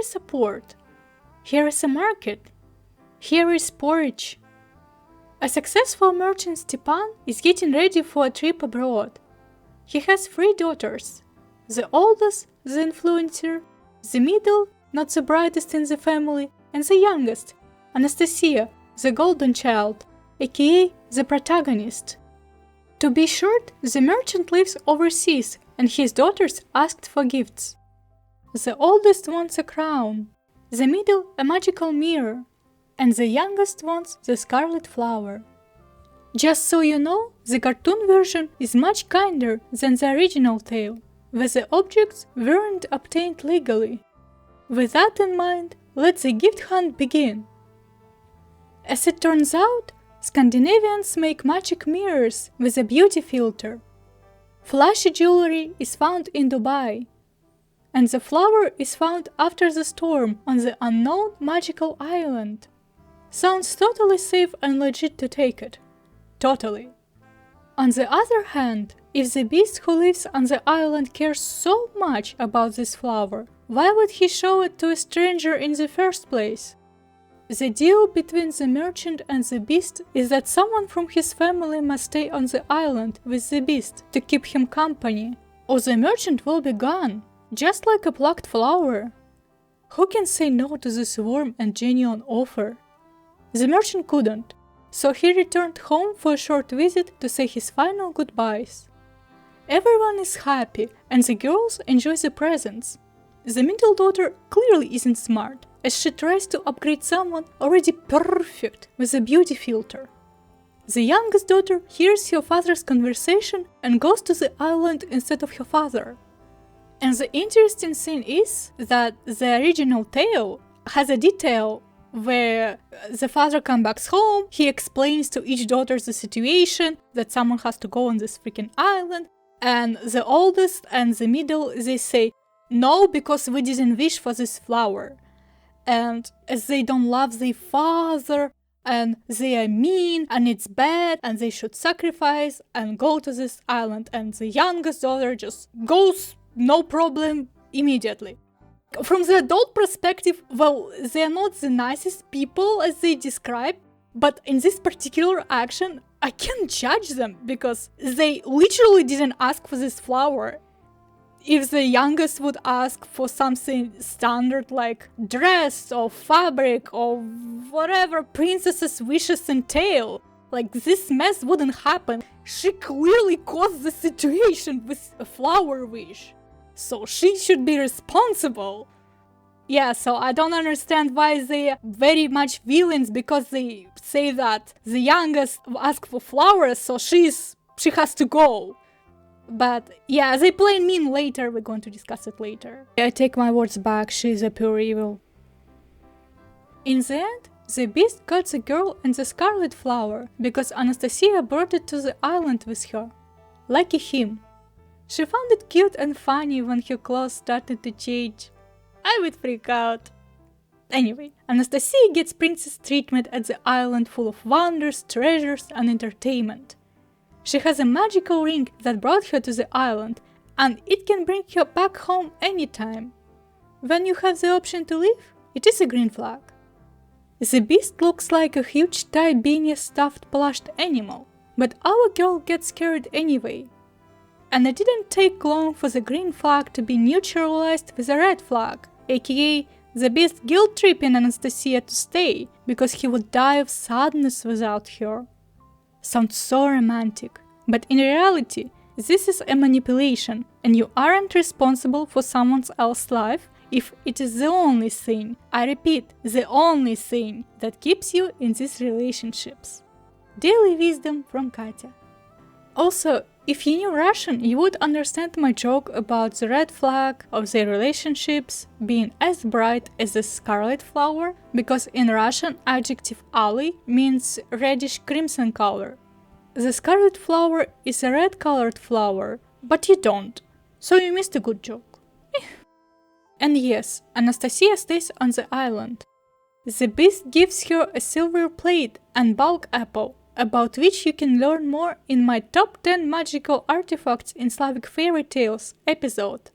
is a port. Here is a market. Here is porridge. A successful merchant Stepan is getting ready for a trip abroad. He has 3 daughters. The oldest, the influencer, the middle, not the brightest in the family, and the youngest, Anastasia, the golden child, aka the protagonist. To be short, the merchant lives overseas and his daughters asked for gifts. The oldest wants a crown, the middle a magical mirror, and the youngest wants the scarlet flower. Just so you know, the cartoon version is much kinder than the original tale, where the objects weren't obtained legally. With that in mind, let the gift hunt begin. As it turns out, Scandinavians make magic mirrors with a beauty filter. Flashy jewelry is found in Dubai, and the flower is found after the storm on the unknown magical island. Sounds totally safe and legit to take it. Totally. On the other hand, if the beast who lives on the island cares so much about this flower, why would he show it to a stranger in the first place? The deal between the merchant and the beast is that someone from his family must stay on the island with the beast to keep him company, or the merchant will be gone, just like a plucked flower. Who can say no to this warm and genuine offer? The merchant couldn't, so he returned home for a short visit to say his final goodbyes. Everyone is happy, and the girls enjoy the presents. The middle daughter clearly isn't smart, as she tries to upgrade someone already perfect with a beauty filter. The youngest daughter hears her father's conversation and goes to the island instead of her father. And the interesting thing is that the original tale has a detail where the father comes back home, he explains to each daughter the situation, that someone has to go on this freaking island, and the oldest and the middle, they say, no, because we didn't wish for this flower. And as they don't love their father, and they are mean, and it's bad, and they should sacrifice and go to this island, and the youngest daughter just goes, no problem, immediately. From the adult perspective, well, they're not the nicest people as they describe, but in this particular action, I can't judge them because they literally didn't ask for this flower. If the youngest would ask for something standard like dress or fabric or whatever princess's wishes entail, like this mess wouldn't happen. She clearly caused the situation with a flower wish. So she should be responsible. Yeah, so I don't understand why they are very much villains, because they say that the youngest asked for flowers, so she has to go. But yeah, they play mean later, we're going to discuss it later. I take my words back, she's a pure evil. In the end, the beast got the girl and the scarlet flower, because Anastasia brought it to the island with her. Lucky him. She found it cute and funny when her clothes started to change. I would freak out. Anyway, Anastasia gets princess treatment at the island full of wonders, treasures and entertainment. She has a magical ring that brought her to the island, and it can bring her back home anytime. When you have the option to leave, it is a green flag. The beast looks like a huge Thai beanie stuffed plushed animal, but our girl gets scared anyway. And it didn't take long for the green flag to be neutralized with a red flag, aka the beast guilt-tripping Anastasia to stay, because he would die of sadness without her. Sounds so romantic, but in reality, this is a manipulation, and you aren't responsible for someone else's life if it is the only thing, I repeat, the only thing that keeps you in these relationships. Daily wisdom from Katya. Also, if you knew Russian, you would understand my joke about the red flag of their relationships being as bright as the scarlet flower, because in Russian, adjective alый means reddish crimson color. The scarlet flower is a red-colored flower, but you don't, so you missed a good joke. And yes, Anastasia stays on the island. The beast gives her a silver plate and bulk apple, about which you can learn more in my top 10 magical artifacts in Slavic fairy tales episode.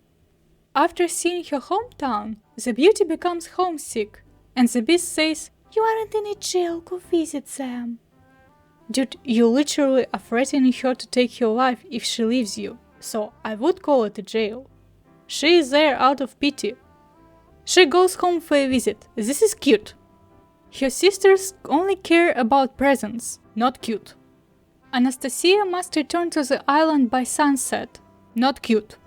After seeing her hometown, the beauty becomes homesick, and the beast says, "You aren't in a jail, go visit them." Dude, you literally are threatening her to take your life if she leaves you, so I would call it a jail. She is there out of pity. She goes home for a visit. This is cute. Her sisters only care about presents, not cute. Anastasia must return to the island by sunset, not cute.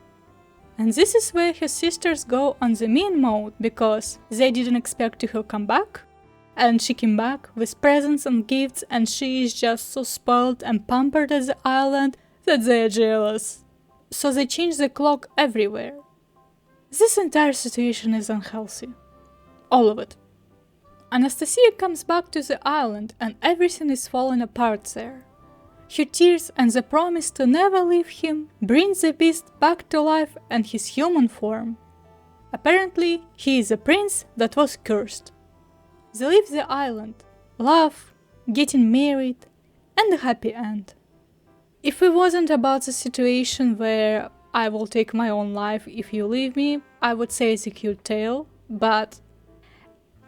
And this is where her sisters go on the mean mode because they didn't expect her to come back. And she came back with presents and gifts, and she is just so spoiled and pampered at the island that they are jealous. So they change the clock everywhere. This entire situation is unhealthy. All of it. Anastasia comes back to the island and everything is falling apart there. Her tears and the promise to never leave him bring the beast back to life and his human form. Apparently, he is a prince that was cursed. They leave the island, love, getting married, and a happy end. If it wasn't about the situation where I will take my own life if you leave me, I would say it's a cute tale, but...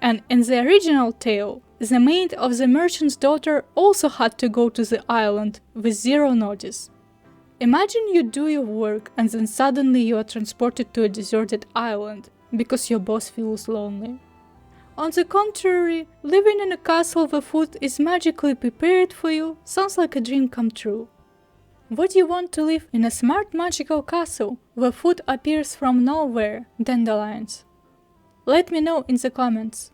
And in the original tale, the maid of the merchant's daughter also had to go to the island with zero notice. Imagine you do your work and then suddenly you are transported to a deserted island because your boss feels lonely. On the contrary, living in a castle where food is magically prepared for you sounds like a dream come true. Would you want to live in a smart magical castle where food appears from nowhere, dandelions? Let me know in the comments.